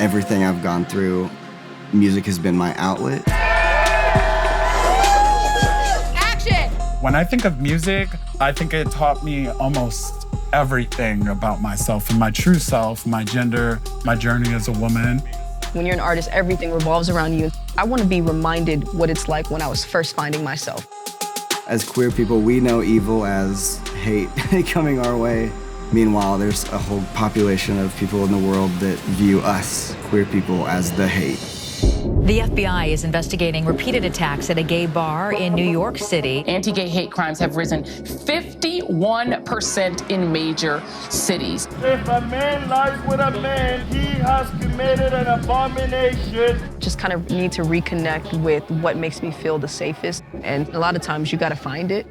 everything I've gone through, music has been my outlet. Action! When I think of music, I think it taught me almost everything about myself and my true self, my gender, my journey as a woman. When you're an artist, everything revolves around you. I want to be reminded what it's like when I was first finding myself. As queer people, we know evil as hate coming our way. Meanwhile, there's a whole population of people in the world that view us, queer people, as the hate. The FBI is investigating repeated attacks at a gay bar in New York City. Anti-gay hate crimes have risen 51% in major cities. If a man lies with a man, he has committed an abomination. Just kind of need to reconnect with what makes me feel the safest. And a lot of times you got to find it.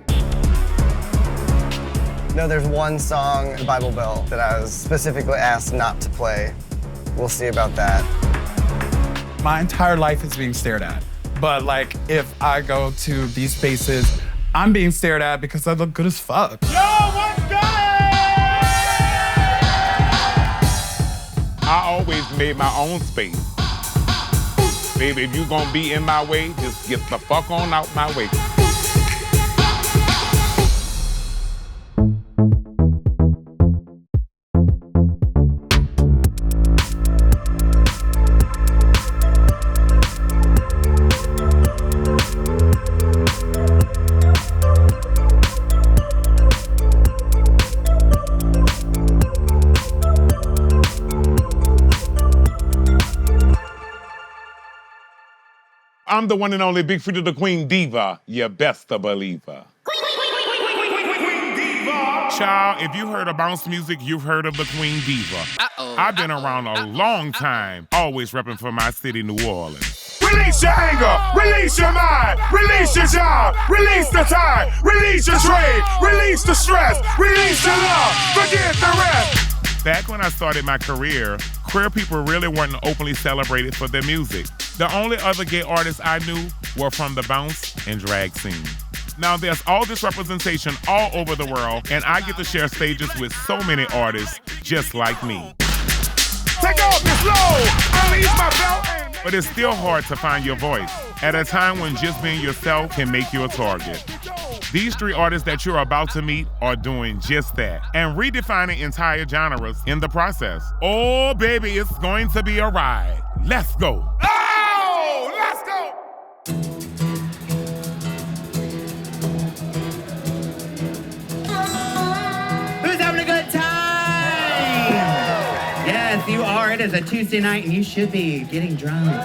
No, there's one song, the Bible Belt, that I was specifically asked not to play. We'll see about that. My entire life is being stared at. But like, if I go to these spaces, I'm being stared at because I look good as fuck. Yo, what's good? I always made my own space. Baby, if you gonna be in my way, just get the fuck on out my way. I'm the one and only Big Freedia, the Queen Diva, you best to believe her. Queen Diva! Child, if you heard of bounce music, you've heard of the Queen Diva. I've been around a long time, always repping for my city, New Orleans. Release your anger, release your mind, release your job, release the time, release your trade, release the stress, release your love, forget the rest. Back when I started my career, queer people really weren't openly celebrated for their music. The only other gay artists I knew were from the bounce and drag scene. Now there's all this representation all over the world, and I get to share stages with so many artists just like me. Take off this load, release my belt. But it's still hard to find your voice at a time when just being yourself can make you a target. These three artists that you're about to meet are doing just that and redefining entire genres in the process. Oh, baby, it's going to be a ride. Let's go. Oh, let's go. Who's having a good time? Yes, you are. It is a Tuesday night and you should be getting drunk.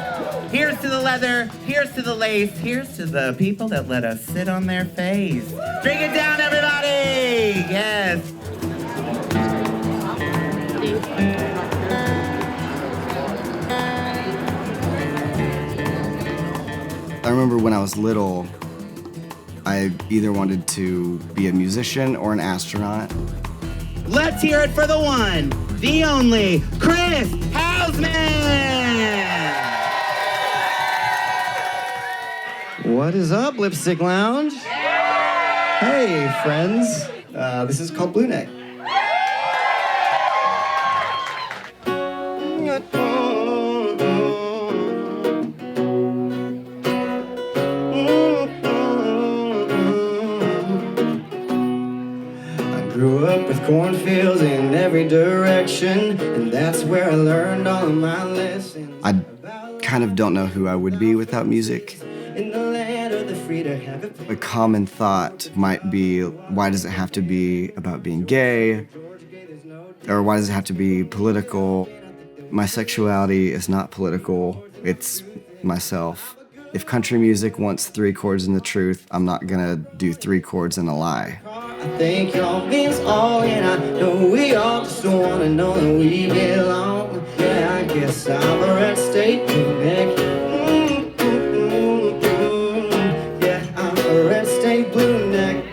Here's to the leather, here's to the lace, here's to the people that let us sit on their face. Drink it down, everybody! Yes. I remember when I was little, I either wanted to be a musician or an astronaut. Let's hear it for the one, the only, Chris Hausman! What is up, Lipstick Lounge? Hey, friends. This is called Blue Neck. I grew up with cornfields in every direction, and that's where I learned all of my lessons. I kind of don't know who I would be without music. In the land of the free to have it. A common thought might be, why does it have to be about being gay? Or why does it have to be political? My sexuality is not political, it's myself. If country music wants 3 chords and the truth, I'm not gonna do 3 chords and a lie. I think y'all means all, and I know we all just wanna know that we belong. Yeah, I guess I'm a red state Blue Neck. Yeah, I'm a red state Blue Neck.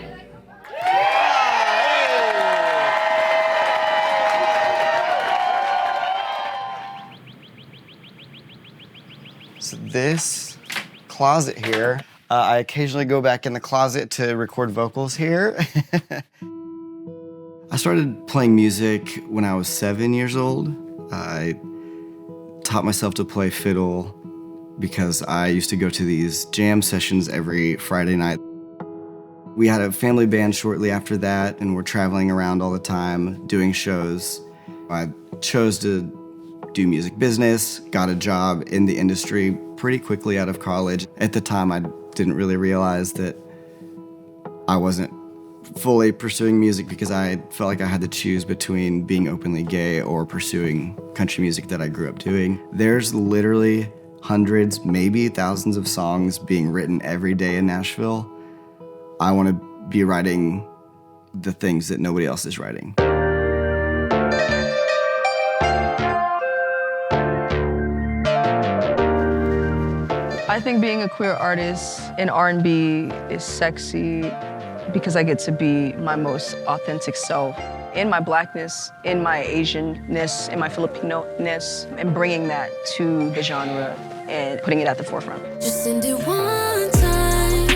So this closet here, I occasionally go back in the closet to record vocals here. I started playing music when I was 7 years old. I taught myself to play fiddle because I used to go to these jam sessions every Friday night. We had a family band shortly after that, and we're traveling around all the time doing shows. I chose to do music business, got a job in the industry pretty quickly out of college. At the time, I didn't really realize that I wasn't fully pursuing music because I felt like I had to choose between being openly gay or pursuing country music that I grew up doing. There's literally hundreds, maybe thousands of songs being written every day in Nashville. I want to be writing the things that nobody else is writing. I think being a queer artist in R&B is sexy because I get to be my most authentic self. In my Blackness, in my Asianness, in my Filipino-ness, and bringing that to the genre and putting it at the forefront. Just send it one time.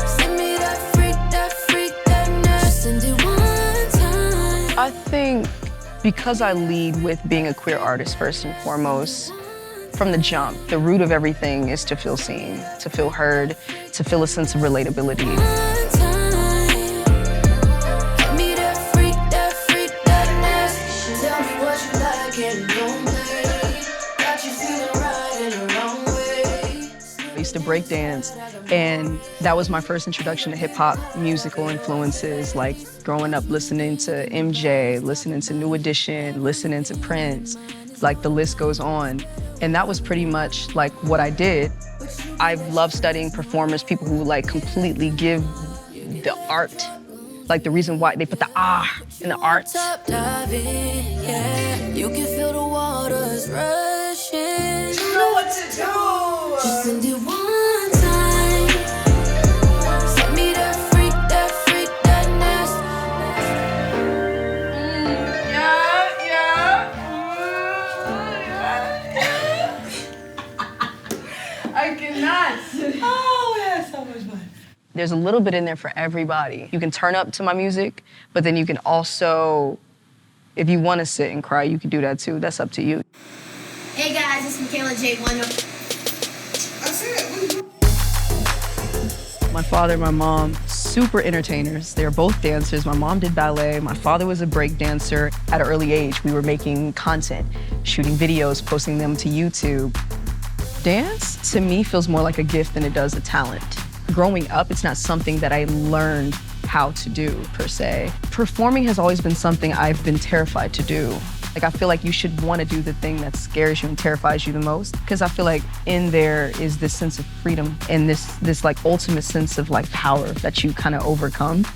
Send me that freak, that nerve. Just send it one time. I think because I lead with being a queer artist first and foremost, from the jump, the root of everything is to feel seen, to feel heard, to feel a sense of relatability. I used to break dance, and that was my first introduction to hip-hop musical influences, like growing up listening to MJ, listening to New Edition, listening to Prince, like the list goes on. And that was pretty much like what I did. I love studying performers, people who like completely give the art, like the reason why they put the in the art. You can feel the waters rushing. You know what to do. Just send it one time. Send me that freak, that nasty. I cannot. Oh, that's so much fun. There's a little bit in there for everybody. You can turn up to my music, but then you can also, if you want to sit and cry, you can do that too. That's up to you. Hey guys, it's Michaela J1. My father and my mom, super entertainers. They're both dancers. My mom did ballet. My father was a break dancer. At an early age, we were making content, shooting videos, posting them to YouTube. Dance, to me, feels more like a gift than it does a talent. Growing up, it's not something that I learned how to do, per se. Performing has always been something I've been terrified to do. Like, I feel like you should want to do the thing that scares you and terrifies you the most, because I feel like in there is this sense of freedom and this like ultimate sense of like power that you kind of overcome.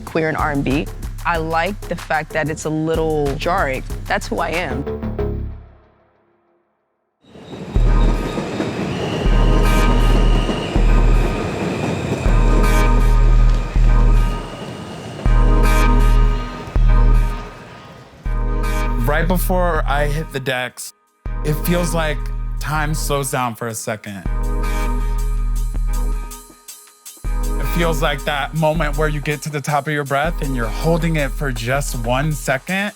Queer and R&B, I like the fact that it's a little jarring. That's who I am. Right before I hit the decks, it feels like time slows down for a second. It feels like that moment where you get to the top of your breath and you're holding it for just 1 second.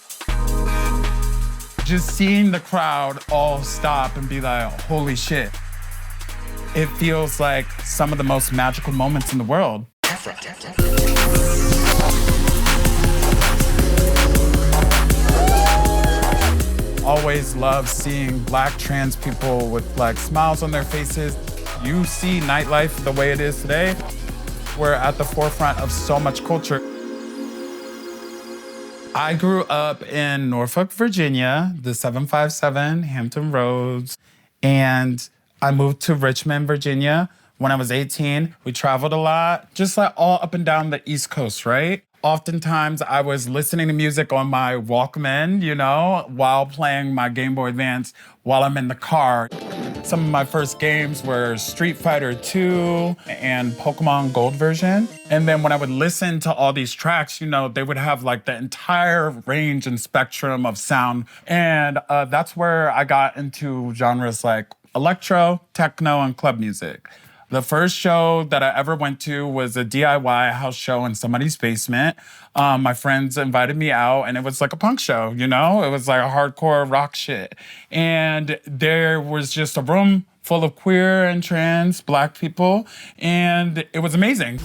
Just seeing the crowd all stop and be like, holy shit. It feels like some of the most magical moments in the world. Always love seeing Black trans people with like smiles on their faces. You see nightlife the way it is today. We're at the forefront of so much culture. I grew up in Norfolk, Virginia, the 757 Hampton Roads, and I moved to Richmond, Virginia when I was 18. We traveled a lot, just like all up and down the East Coast, right? Oftentimes, I was listening to music on my Walkman, you know, while playing my Game Boy Advance while I'm in the car. Some of my first games were Street Fighter 2 and Pokemon Gold version. And then when I would listen to all these tracks, you know, they would have like the entire range and spectrum of sound. And that's where I got into genres like electro, techno, and club music. The first show that I ever went to was a DIY house show in somebody's basement. My friends invited me out, and it was like a punk show, you know? It was like a hardcore rock shit. And there was just a room full of queer and trans Black people, and it was amazing.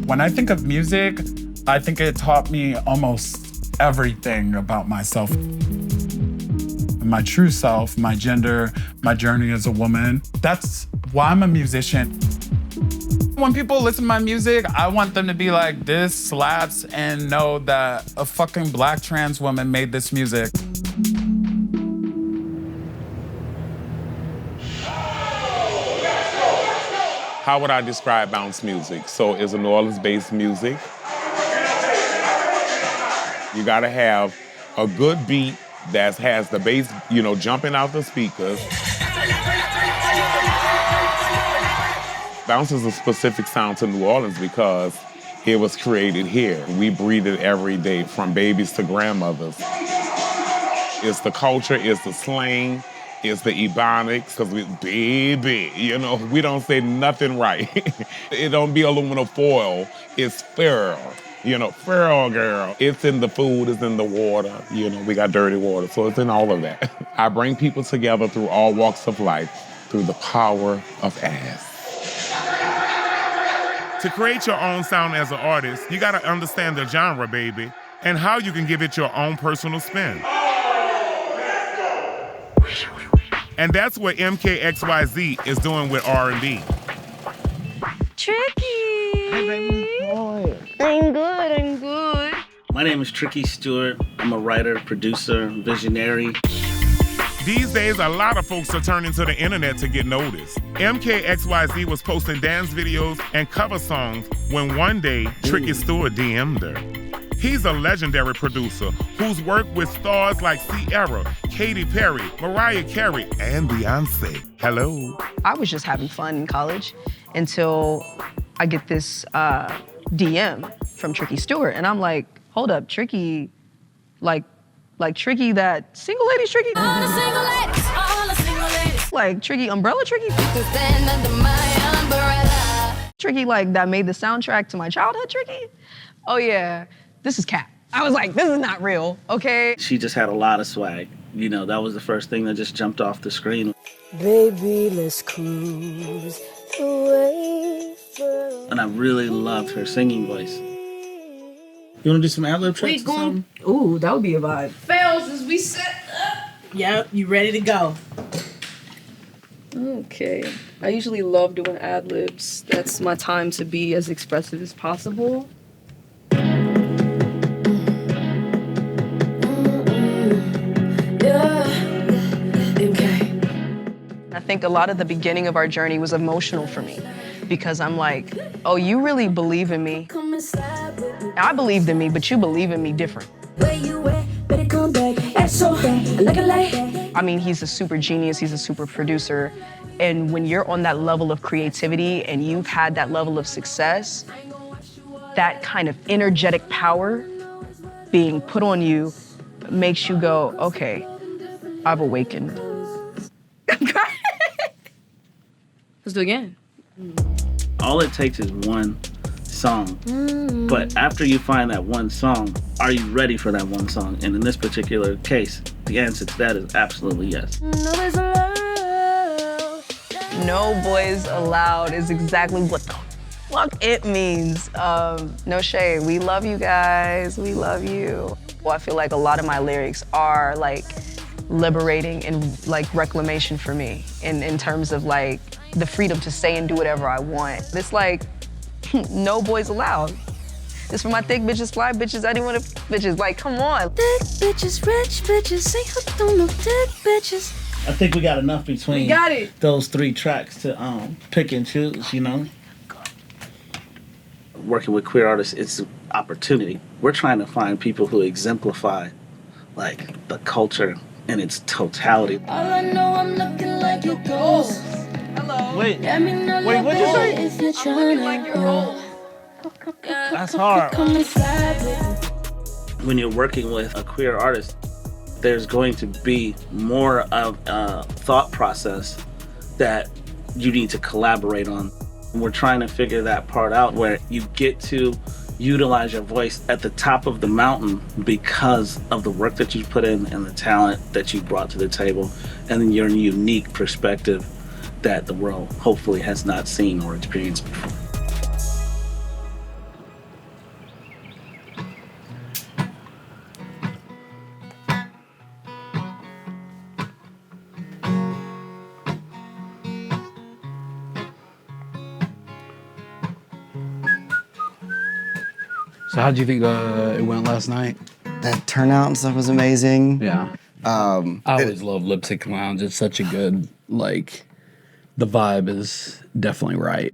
When I think of music, I think it taught me almost everything about myself. My true self, my gender, my journey as a woman. That's why I'm a musician. When people listen to my music, I want them to be like, this slaps, and know that a fucking Black trans woman made this music. How would I describe bounce music? So it's a New Orleans-based music. You gotta have a good beat that has the bass, you know, jumping out the speakers. Bounce is a specific sound to New Orleans because it was created here. We breathe it every day, from babies to grandmothers. It's the culture, it's the slang, it's the ebonics, because we, baby, you know, we don't say nothing right. It don't be aluminum foil, it's feral. You know, feral girl. It's in the food, it's in the water. You know, we got dirty water, so it's in all of that. I bring people together through all walks of life, through the power of ass. To create your own sound as an artist, you gotta understand the genre, baby, and how you can give it your own personal spin. And that's what MKXYZ is doing with R&B. Tricky. Hey, baby. Boy. I'm good. My name is Tricky Stewart. I'm a writer, producer, visionary. These days, a lot of folks are turning to the internet to get noticed. MKXYZ was posting dance videos and cover songs when one day, Tricky Stewart DM'd her. He's a legendary producer who's worked with stars like Ciara, Katy Perry, Mariah Carey, and Beyonce. Hello. I was just having fun in college until I get this DM from Tricky Stewart, and I'm like, hold up, Tricky, like Tricky, that single ladies Tricky? All the single ladies. Like Tricky Umbrella Tricky? You can stand under my umbrella. Tricky, like, that made the soundtrack to my childhood Tricky? Oh yeah, this is cap. I was like, this is not real, okay? She just had a lot of swag. You know, that was the first thing that just jumped off the screen. Baby, let's cruise away from. And I really loved her singing voice. You wanna do some ad-lib tracks or something? Ooh, that would be a vibe. Fails as we set up. Yep, you ready to go. Okay. I usually love doing ad-libs. That's my time to be as expressive as possible. I think a lot of the beginning of our journey was emotional for me because I'm like, oh, you really believe in me. I believed in me, but you believe in me different. I mean, he's a super genius, he's a super producer. And when you're on that level of creativity and you've had that level of success, that kind of energetic power being put on you makes you go, okay, I've awakened. Let's do it again. All it takes is one song. But after you find that one song, are you ready for that one song? And in this particular case, the answer to that is absolutely yes. No boys allowed is exactly what the fuck it means. No shade. We love you guys. We love you. Well, I feel like a lot of my lyrics are like liberating and like reclamation for me in terms of like the freedom to say and do whatever I want. It's like, no boys allowed. It's for my thick bitches, fly bitches, anyone bitches. Like, come on. Thick bitches, rich bitches, ain't hooked on no thick bitches. I think we got enough between We got it. those three tracks to pick and choose, you know? Working with queer artists, it's an opportunity. We're trying to find people who exemplify like the culture in its totality. All I know, I'm looking like your ghost. Hello. Wait, Let me know wait, what'd you say? if you're I'm looking like trying you're to old. That's hard. come and slide with me. When you're working with a queer artist, there's going to be more of a thought process that you need to collaborate on. We're trying to figure that part out where you get to utilize your voice at the top of the mountain because of the work that you put in and the talent that you brought to the table, and then your unique perspective that the world hopefully has not seen or experienced before. So how do you think it went last night? That turnout and stuff was amazing. Yeah. I always love Lip Sync Lounge. It's such a good, the vibe is definitely right.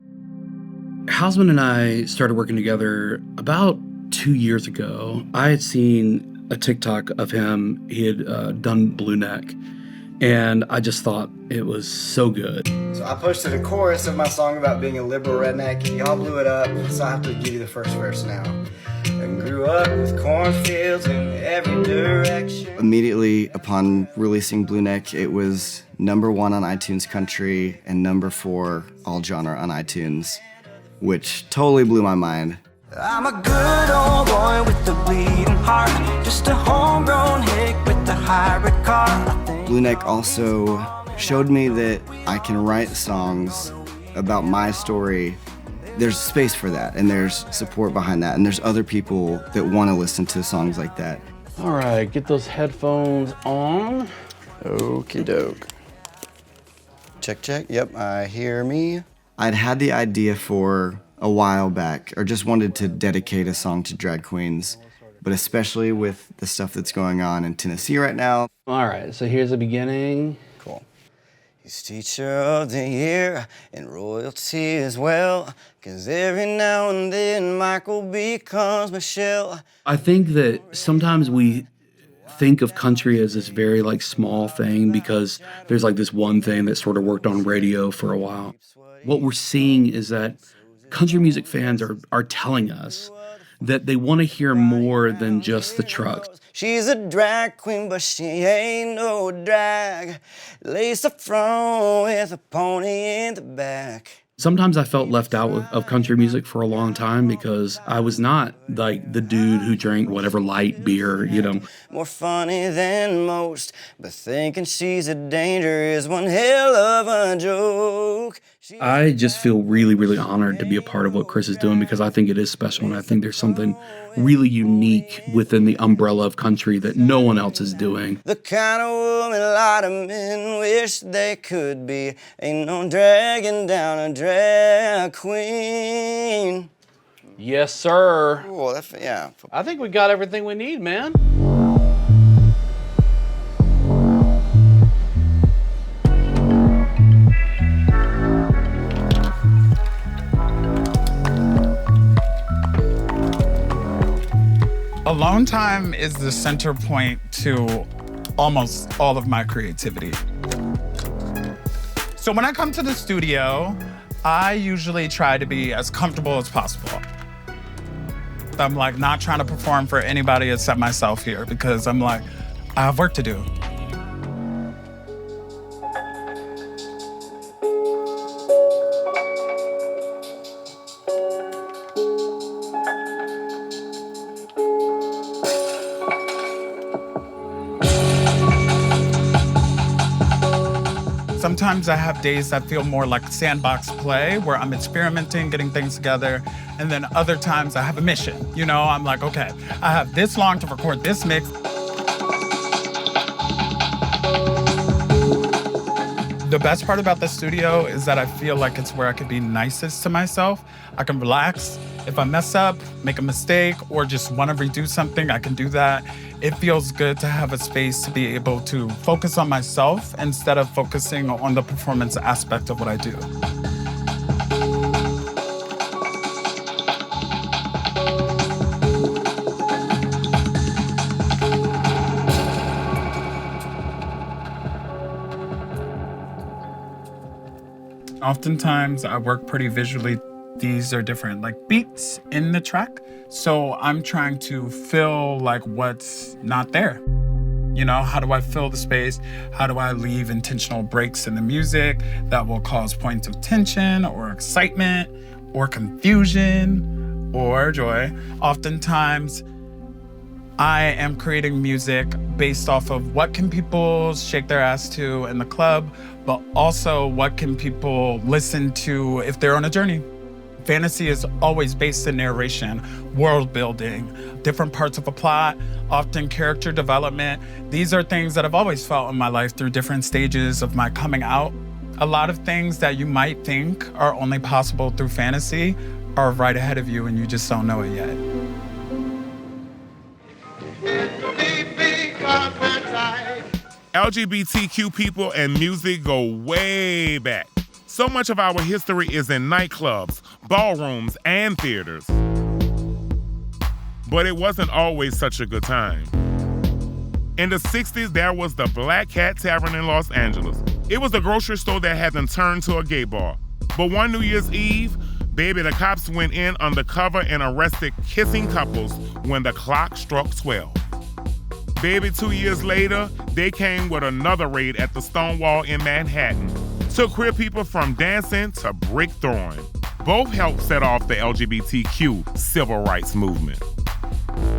Hausman and I started working together about 2 years ago. I had seen a TikTok of him. He had done Blue Neck, and I just thought it was so good. So I posted a chorus of my song about being a liberal redneck. Y'all blew it up, so I have to give you the first verse now. And grew up with cornfields in every direction. Immediately upon releasing Blue Neck, it was #1 on iTunes Country and #4 all genre on iTunes, which totally blew my mind. I'm a good old boy with a bleeding heart, just a homegrown hick with a hybrid car. Blue Neck also showed me that I can write songs about my story. There's space for that, and there's support behind that, and there's other people that want to listen to songs like that. All right, get those headphones on. Okie doke. Check, check. Yep, I hear me. I'd had the idea for a while back, or just wanted to dedicate a song to drag queens, but especially with the stuff that's going on in Tennessee right now. All right, so here's the beginning. Cool. He's teacher of the year and royalty as well, 'cause every now and then Michael becomes Michelle. I think that sometimes we think of country as this very small thing because there's this one thing that sort of worked on radio for a while. What we're seeing is that country music fans are telling us that they want to hear more than just the trucks. She's a drag queen, but she ain't no drag. Lace up front with a pony in the back. Sometimes I felt left out of country music for a long time because I was not the dude who drank whatever light beer, More funny than most, but thinking she's a danger is one hell of a joke. I just feel really, really honored to be a part of what Chris is doing because I think it is special, and I think there's something really unique within the umbrella of country that no one else is doing. The kind of woman a lot of men wish they could be. Ain't no dragging down a drag queen. Yes, sir. Cool, yeah. I think we got everything we need, man. Alone time is the center point to almost all of my creativity. So when I come to the studio, I usually try to be as comfortable as possible. I'm not trying to perform for anybody except myself here because I'm I have work to do. Sometimes I have days that feel more like sandbox play, where I'm experimenting, getting things together. And then other times I have a mission. I'm okay, I have this long to record this mix. The best part about the studio is that I feel like it's where I can be nicest to myself. I can relax. If I mess up, make a mistake, or just want to redo something, I can do that. It feels good to have a space to be able to focus on myself instead of focusing on the performance aspect of what I do. Oftentimes, I work pretty visually. These are different beats in the track. So I'm trying to fill what's not there. You know, how do I fill the space? How do I leave intentional breaks in the music that will cause points of tension or excitement or confusion or joy? Oftentimes, I am creating music based off of what can people shake their ass to in the club, but also what can people listen to if they're on a journey. Fantasy is always based in narration, world building, different parts of a plot, often character development. These are things that I've always felt in my life through different stages of my coming out. A lot of things that you might think are only possible through fantasy are right ahead of you and you just don't know it yet. LGBTQ people and music go way back. So much of our history is in nightclubs, ballrooms, and theaters. But it wasn't always such a good time. In the 60s, there was the Black Cat Tavern in Los Angeles. It was a grocery store that had been turned to a gay bar. But one New Year's Eve, baby, the cops went in undercover and arrested kissing couples when the clock struck 12. Baby, 2 years later, they came with another raid at the Stonewall in Manhattan. Took queer people from dancing to brick throwing. Both helped set off the LGBTQ civil rights movement.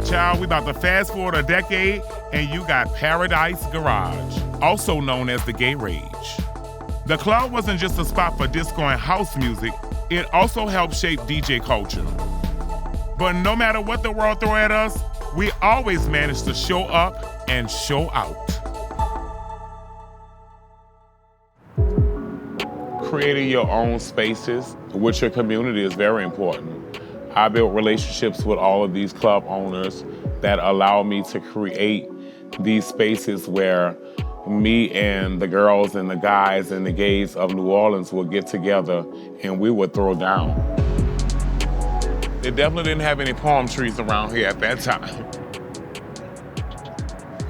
Child, we about to fast forward a decade and you got Paradise Garage, also known as the Gay Rage. The club wasn't just a spot for disco and house music, it also helped shape DJ culture. But no matter what the world throw at us, we always manage to show up and show out. Creating your own spaces with your community is very important. I built relationships with all of these club owners that allow me to create these spaces where me and the girls and the guys and the gays of New Orleans would get together and we would throw down. They definitely didn't have any palm trees around here at that time.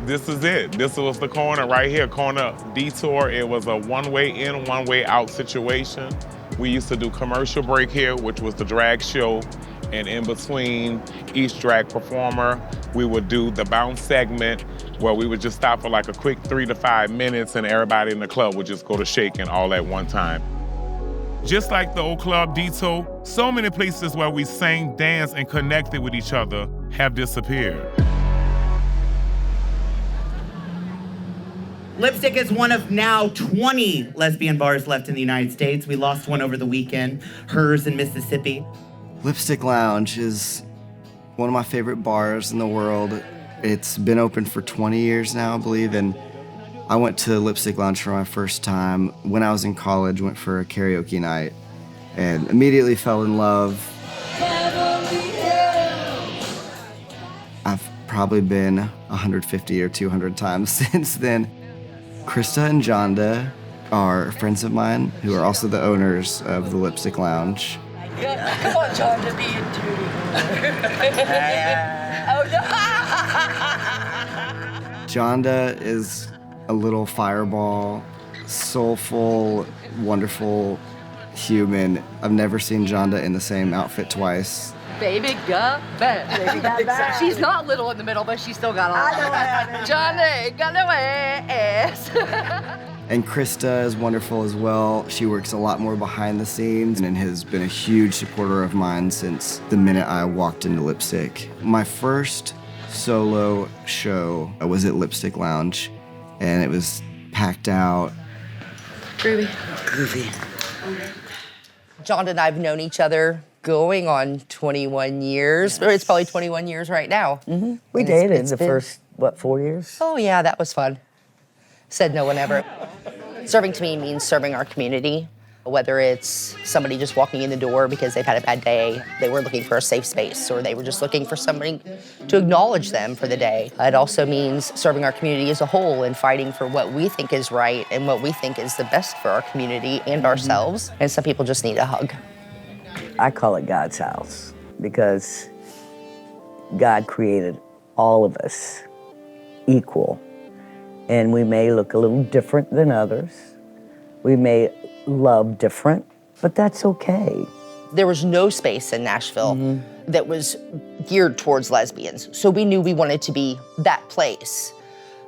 This is it. This was the corner right here, corner detour. It was a one-way in, one-way out situation. We used to do commercial break here, which was the drag show. And in between each drag performer, we would do the bounce segment where we would just stop for like a quick 3 to 5 minutes and everybody in the club would just go to shaking all at one time. Just like the old club Dito, so many places where we sang, danced, and connected with each other have disappeared. Lipstick is one of now 20 lesbian bars left in the United States. We lost one over the weekend, hers in Mississippi. Lipstick Lounge is one of my favorite bars in the world. It's been open for 20 years now, I believe, and I went to Lipstick Lounge for my first time when I was in college, went for a karaoke night, and immediately fell in love. I've probably been 150 or 200 times since then. Krista and Jonda are friends of mine who are also the owners of the Lipstick Lounge. Come on, Jonda, be a duty. Oh, no. Jonda is a little fireball, soulful, wonderful human. I've never seen Jonda in the same outfit twice. Baby got back. Baby got back. She's not little in the middle, but she still got a lot. Jonda got away ass. And Krista is wonderful as well. She works a lot more behind the scenes and has been a huge supporter of mine since the minute I walked into Lipstick. My first solo show was at Lipstick Lounge, and it was packed out. Groovy. Jonda and I have known each other going on 21 years. Yes. It's probably 21 years right now. Mm-hmm. We dated the first, 4 years? Oh yeah, that was fun. Said no one ever. Serving to me means serving our community. Whether it's somebody just walking in the door because they've had a bad day, they were looking for a safe space, or they were just looking for somebody to acknowledge them for the day. It also means serving our community as a whole and fighting for what we think is right and what we think is the best for our community and ourselves. And some people just need a hug. I call it God's house because God created all of us equal. And we may look a little different than others. We may love different, but that's okay. There was no space in Nashville that was geared towards lesbians. So we knew we wanted to be that place.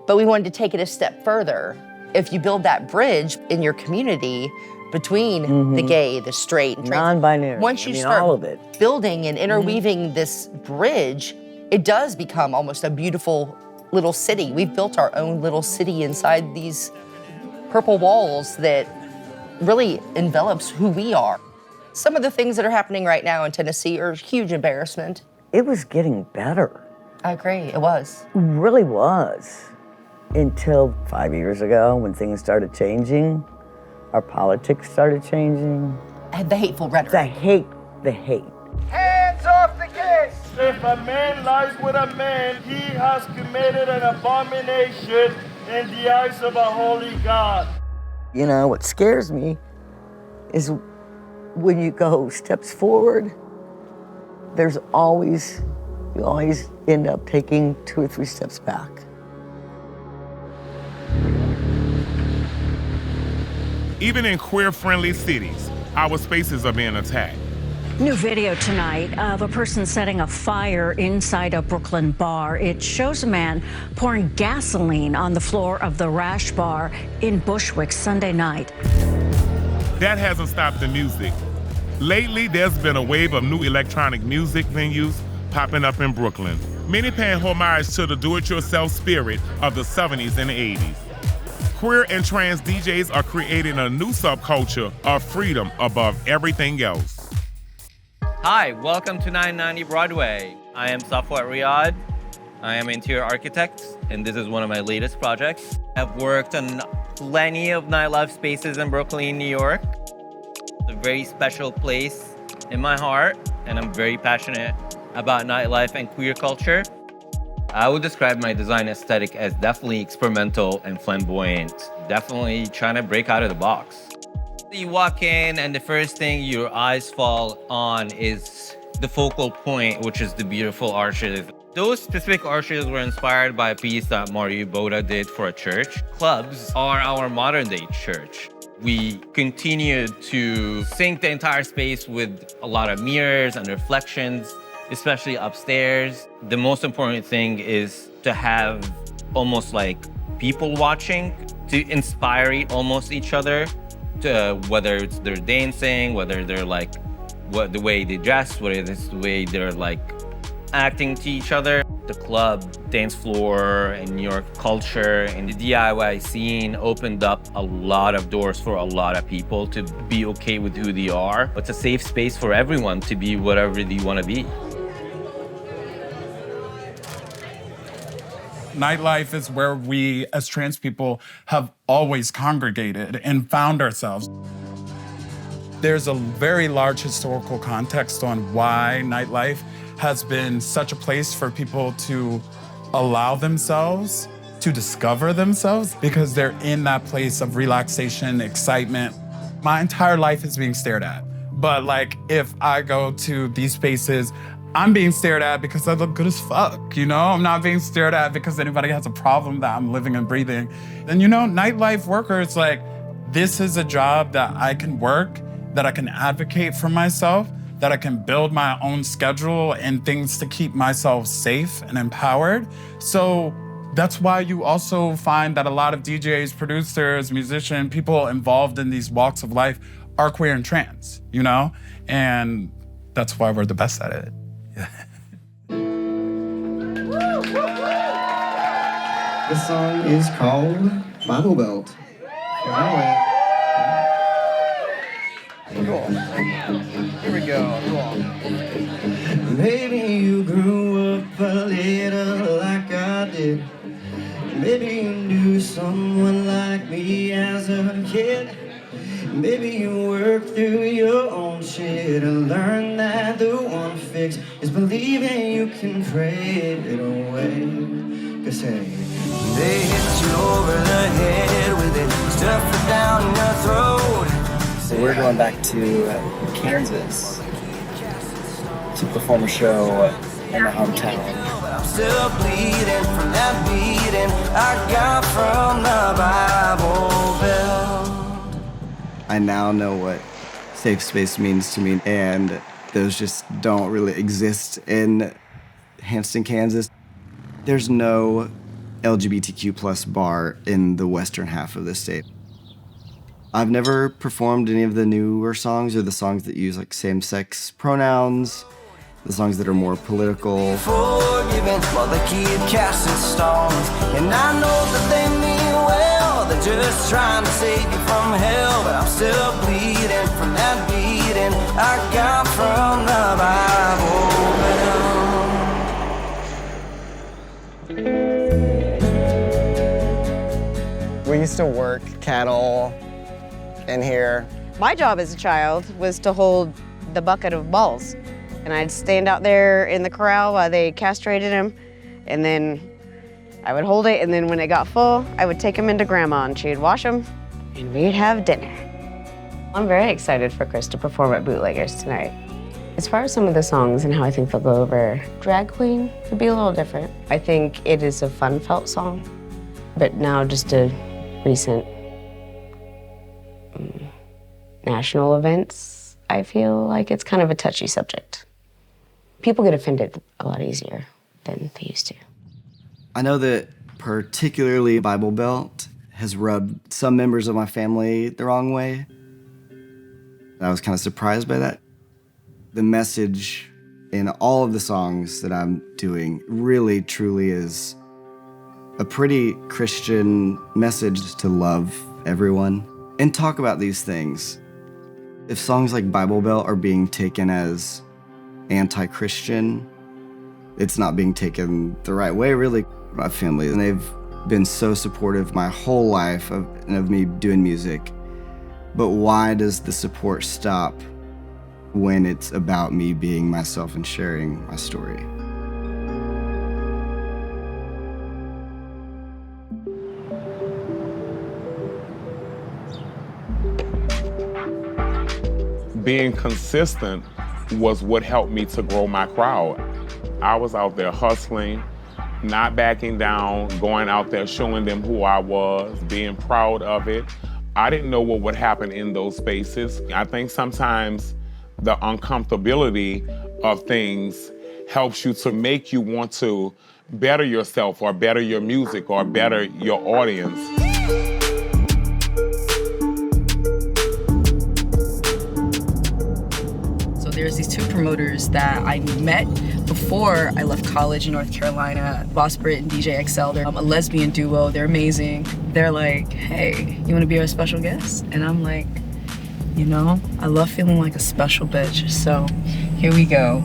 But we wanted to take it a step further. If you build that bridge in your community between the gay, the straight, and trans, non-binary. once you I mean, start all of it. building and interweaving this bridge, it does become almost a beautiful little city. We've built our own little city inside these purple walls that really envelops who we are. Some of the things that are happening right now in Tennessee are a huge embarrassment. It was getting better. I agree, it was. It really was. Until 5 years ago when things started changing, our politics started changing. And the hateful rhetoric. The hate. Hands off the kids! If a man lies with a man, he has committed an abomination in the eyes of a holy God. You know, what scares me is when you go steps forward, you always end up taking 2 or 3 steps back. Even in queer-friendly cities, our spaces are being attacked. New video tonight of a person setting a fire inside a Brooklyn bar. It shows a man pouring gasoline on the floor of the Rash Bar in Bushwick Sunday night. That hasn't stopped the music. Lately, there's been a wave of new electronic music venues popping up in Brooklyn, many paying homage to the do-it-yourself spirit of the 70s and 80s. Queer and trans DJs are creating a new subculture of freedom above everything else. Hi, welcome to 990 Broadway. I am Safwat Riyadh. I am interior architect, and this is one of my latest projects. I've worked on plenty of nightlife spaces in Brooklyn, New York. It's a very special place in my heart, and I'm very passionate about nightlife and queer culture. I would describe my design aesthetic as definitely experimental and flamboyant, definitely trying to break out of the box. You walk in and the first thing your eyes fall on is the focal point, which is the beautiful arches. Those specific arches were inspired by a piece that Mario Boda did for a church. Clubs are our modern day church. We continued to sync the entire space with a lot of mirrors and reflections, especially upstairs. The most important thing is to have almost like people watching to inspire almost each other, to whether it's they're dancing, whether they're like the way they dress, whether it's the way they're like acting to each other. The club, dance floor, and New York culture and the DIY scene opened up a lot of doors for a lot of people to be okay with who they are. It's a safe space for everyone to be whatever they want to be. Nightlife is where we, as trans people, have always congregated and found ourselves. There's a very large historical context on why nightlife has been such a place for people to allow themselves to discover themselves because they're in that place of relaxation, excitement. My entire life is being stared at. But like, if I go to these spaces, I'm being stared at because I look good as fuck, you know? I'm not being stared at because anybody has a problem that I'm living and breathing. And you know, nightlife workers, like, this is a job that I can work, that I can advocate for myself, that I can build my own schedule and things to keep myself safe and empowered. So that's why you also find that a lot of DJs, producers, musicians, people involved in these walks of life are queer and trans, you know? And that's why we're the best at it. This song is called Bible Belt. Cool. Here we go. Cool. Maybe you grew up a little like I did. Maybe you knew someone like me as a kid. Maybe you worked through your own shit and learned that the one fix is believing you can pray it away. Cause hey, they hit you over the head with it, stuff it down your throat. So we're going back to Kansas to perform a show in my hometown. I'm still bleeding from that beating I got from the Bible Belt. I now know what safe space means to me, and those just don't really exist in Hanston, Kansas. There's no LGBTQ plus bar in the western half of the state. I've never performed any of the newer songs or the songs that use like same-sex pronouns, the songs that are more political. Forgiven while they keep casting stones. And I know that they mean well, they're just trying to save you from hell. But I'm still bleeding from that beating I got from the Bible. We used to work cattle in here. My job as a child was to hold the bucket of balls. And I'd stand out there in the corral while they castrated him, and then I would hold it, and then when it got full, I would take him into Grandma, and she'd wash him, and we'd have dinner. I'm very excited for Chris to perform at Bootleggers tonight. As far as some of the songs and how I think they'll go over, Drag Queen could be a little different. I think it is a fun-felt song, but now just a recent national events, I feel like it's kind of a touchy subject. People get offended a lot easier than they used to. I know that particularly Bible Belt has rubbed some members of my family the wrong way. I was kind of surprised by that. The message in all of the songs that I'm doing really, truly is a pretty Christian message to love everyone and talk about these things. If songs like Bible Belt are being taken as anti-Christian, it's not being taken the right way, really. My family, and they've been so supportive my whole life of me doing music. But why does the support stop when it's about me being myself and sharing my story? Being consistent was what helped me to grow my crowd. I was out there hustling, not backing down, going out there showing them who I was, being proud of it. I didn't know what would happen in those spaces. I think sometimes the uncomfortability of things helps you to make you want to better yourself or better your music or better your audience. There's these two promoters that I met before I left college in North Carolina, Boss Brit and DJ XL. They're a lesbian duo. They're amazing. They're like, hey, you want to be our special guest? And I'm like, you know, I love feeling like a special bitch. So here we go.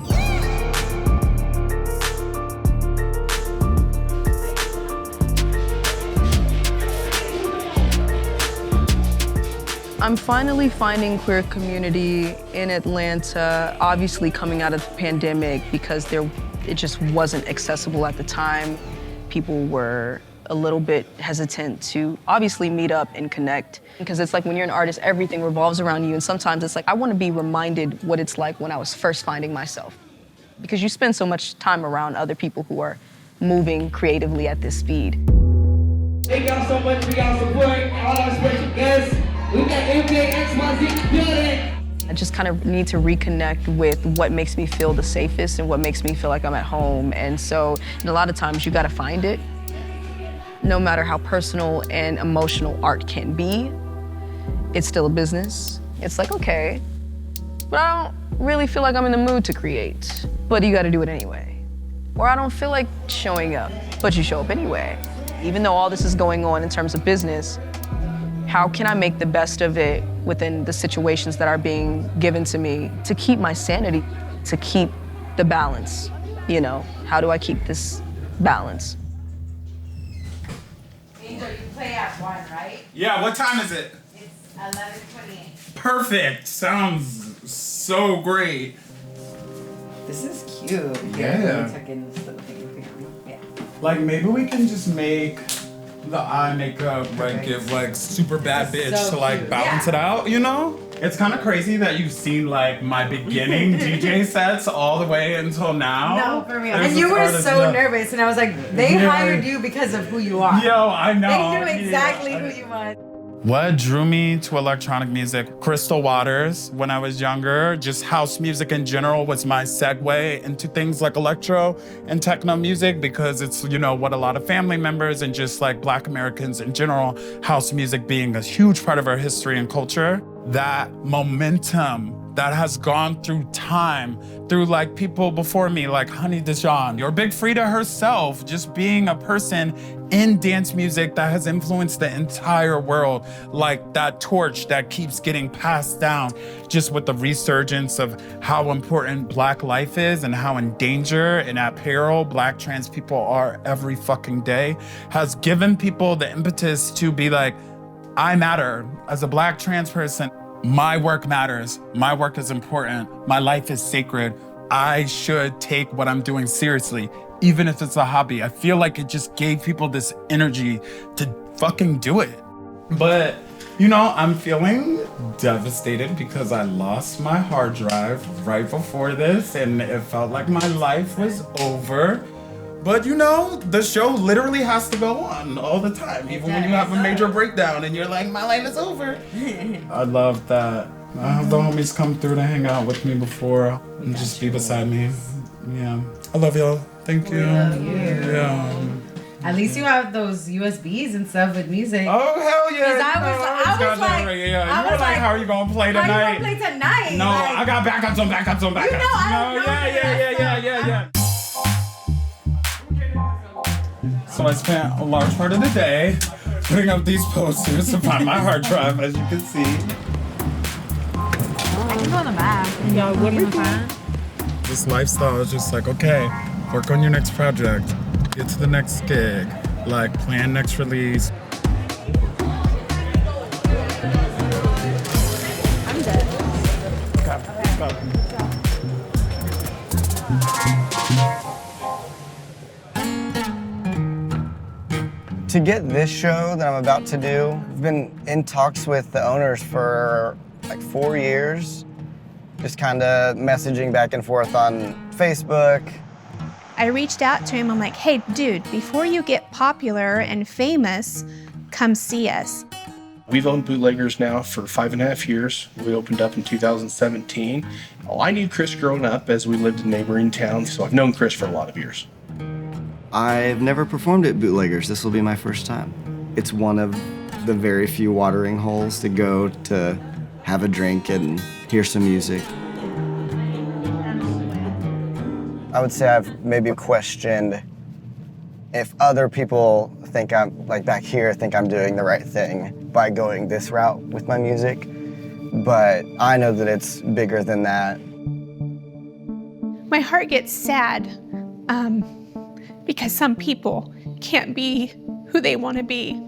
I'm finally finding queer community in Atlanta, obviously coming out of the pandemic because it just wasn't accessible at the time. People were a little bit hesitant to obviously meet up and connect because it's like when you're an artist, everything revolves around you, and sometimes it's like I want to be reminded what it's like when I was first finding myself, because you spend so much time around other people who are moving creatively at this speed. Thank y'all so much for y'all support, all our special guests. We got NBA XYZ building. I just kind of need to reconnect with what makes me feel the safest and what makes me feel like I'm at home. And so, a lot of times you gotta find it. No matter how personal and emotional art can be, it's still a business. It's like, okay, but I don't really feel like I'm in the mood to create, but you gotta do it anyway. Or I don't feel like showing up, but you show up anyway. Even though all this is going on in terms of business, how can I make the best of it within the situations that are being given to me to keep my sanity, to keep the balance, you know? How do I keep this balance? Angel, you play at 1, right? Yeah, what time is it? It's 11:28. Perfect. Sounds so great. This is cute. Yeah. Yeah. Like maybe we can just make the eye makeup like give like super bad bitch So to like cute. balance it out, you know? It's kind of crazy that you've seen like my beginning DJ sets all the way until now. No, for real. There's And you this were artist so that- nervous, and I was like, they Yeah. hired you because of who you are. Yo, I know. They knew exactly Yeah. who you are. What drew me to electronic music? Crystal Waters when I was younger. Just house music in general was my segue into things like electro and techno music because it's, you know, what a lot of family members and just like Black Americans in general, house music being a huge part of our history and culture. That momentum that has gone through time, through like people before me, like Honey Dijon, or Big Freedia herself, just being a person in dance music that has influenced the entire world, like that torch that keeps getting passed down, just with the resurgence of how important Black life is and how in danger and at peril Black trans people are every fucking day, has given people the impetus to be like, I matter. As a Black trans person, my work matters. My work is important. My life is sacred. I should take what I'm doing seriously, even if it's a hobby. I feel like it just gave people this energy to fucking do it. But, you know, I'm feeling devastated because I lost my hard drive right before this and it felt like my life was over. But you know, the show literally has to go on all the time, even when you have a major breakdown and you're like, my life is over. I love that. I have the homies come through to hang out with me before and just be beside me. Yeah. I love y'all. Thank you. Yeah. At least you have those USBs and stuff with music. Oh, hell yeah. 'Cause I was like, how are you going to play tonight? How you going to play tonight? No, like, I got backups on backups on backups. You know, I yeah. So I spent a large part of the day putting up these posters to find my hard drive, as you can see. I can go on the map. Y'all, what are you find? This lifestyle is just like, okay, work on your next project, get to the next gig, like plan next release. I'm dead. To get this show that I'm about to do, I've been in talks with the owners for like 4 years, just kind of messaging back and forth on Facebook. I reached out to him, I'm like, hey dude, before you get popular and famous, come see us. We've owned Bootleggers now for 5.5 years. We opened up in 2017. I knew Chris growing up as we lived in neighboring towns, so I've known Chris for a lot of years. I've never performed at Bootleggers. This will be my first time. It's one of the very few watering holes to go to have a drink and hear some music. I would say I've maybe questioned if other people think I'm, like back here, think I'm doing the right thing by going this route with my music. But I know that it's bigger than that. My heart gets sad because some people can't be who they want to be.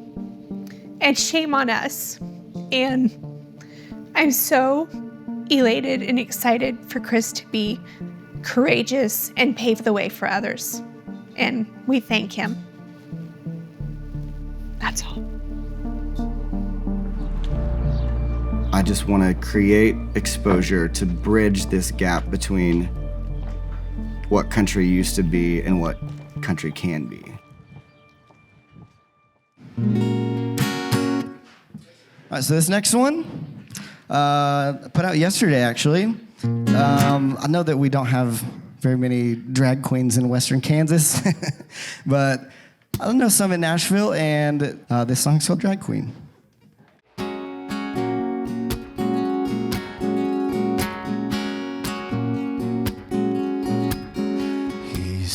And shame on us. And I'm so elated and excited for Chris to be courageous and pave the way for others. And we thank him. That's all. I just want to create exposure to bridge this gap between what country used to be and what country can be. All right, so this next one, put out yesterday actually. I know that we don't have very many drag queens in Western Kansas, but I know some in Nashville, and this song's called Drag Queen.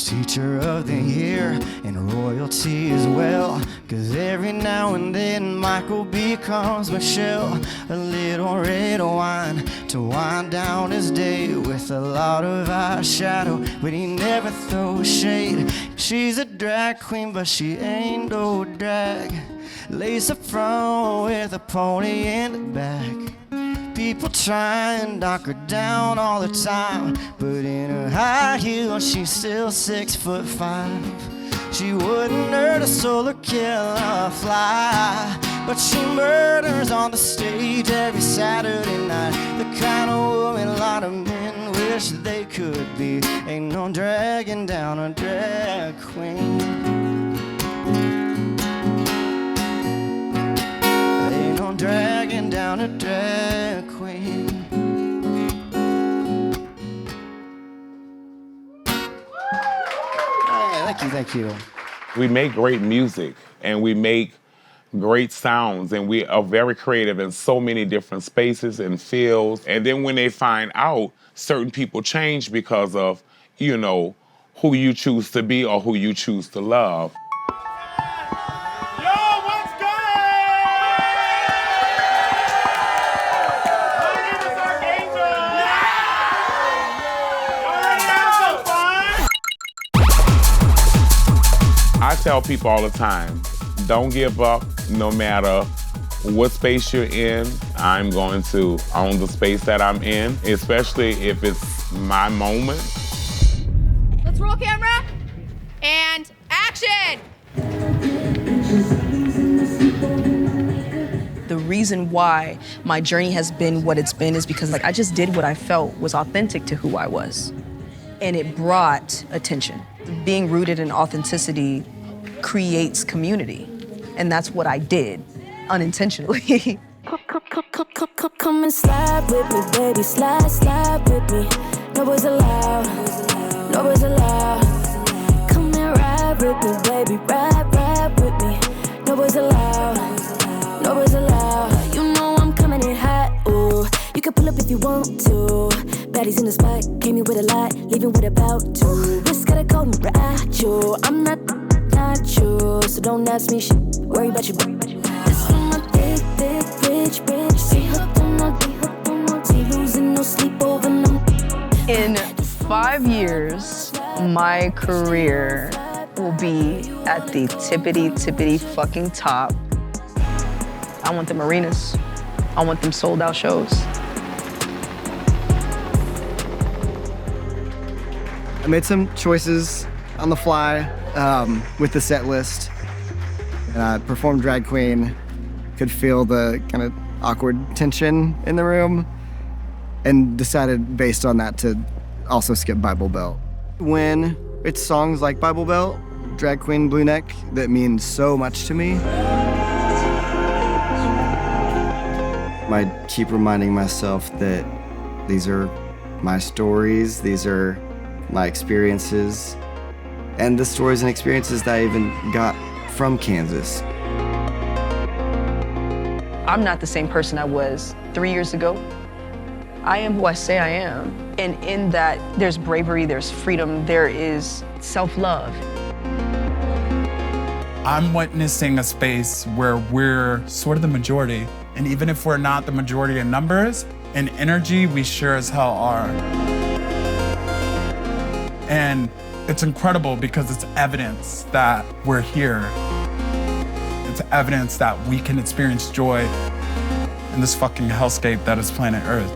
Teacher of the year and royalty as well, 'cause every now and then Michael becomes Michelle. A little red wine to wind down his day with a lot of eyeshadow, but he never throws shade. She's a drag queen, but she ain't no drag. Lace up front with a pony in the back. People try and knock her down all the time, but in her high heels, she's still 6'5". She wouldn't hurt a solar killer fly, but she murders on the stage every Saturday night. The kind of woman a lot of men wish they could be. Ain't no dragging down a drag queen. Ain't no dragging down a drag queen. Thank you. We make great music and we make great sounds and we are very creative in so many different spaces and fields. And then when they find out, certain people change because of, you know, who you choose to be or who you choose to love. I tell people all the time, don't give up no matter what space you're in. I'm going to own the space that I'm in, especially if it's my moment. Let's roll camera and action. The reason why my journey has been what it's been is because I just did what I felt was authentic to who I was. And it brought attention. Being rooted in authenticity creates community. And that's what I did, unintentionally. Come and slide with me, baby, slide with me. No boys allowed, no boys allowed. Come and ride with me, baby, ride with me. No boys allowed, no boys allowed. You know I'm coming in hot, ooh. You can pull up if you want to. Baddies in the spot, came in with a lot, leaving with about two. Just gotta go and ride you. I'm not you, so don't ask me shit. Worry about you. This for my thick, rich. Stay hooked on no tea, losing no sleep over no. In 5 years, my career will be at the tippity fucking top. I want them arenas. I want them sold out shows. I made some choices on the fly with the set list. And I performed Drag Queen, could feel the kind of awkward tension in the room, and decided based on that to also skip Bible Belt. When it's songs like Bible Belt, Drag Queen, Blue Neck, that mean so much to me. I keep reminding myself that these are my stories, these are my experiences, and the stories and experiences that I even got from Kansas. I'm not the same person I was 3 years ago. I am who I say I am. And in that, there's bravery, there's freedom, there is self-love. I'm witnessing a space where we're sort of the majority. And even if we're not the majority in numbers, in energy, we sure as hell are. And it's incredible because it's evidence that we're here. It's evidence that we can experience joy in this fucking hellscape that is planet Earth.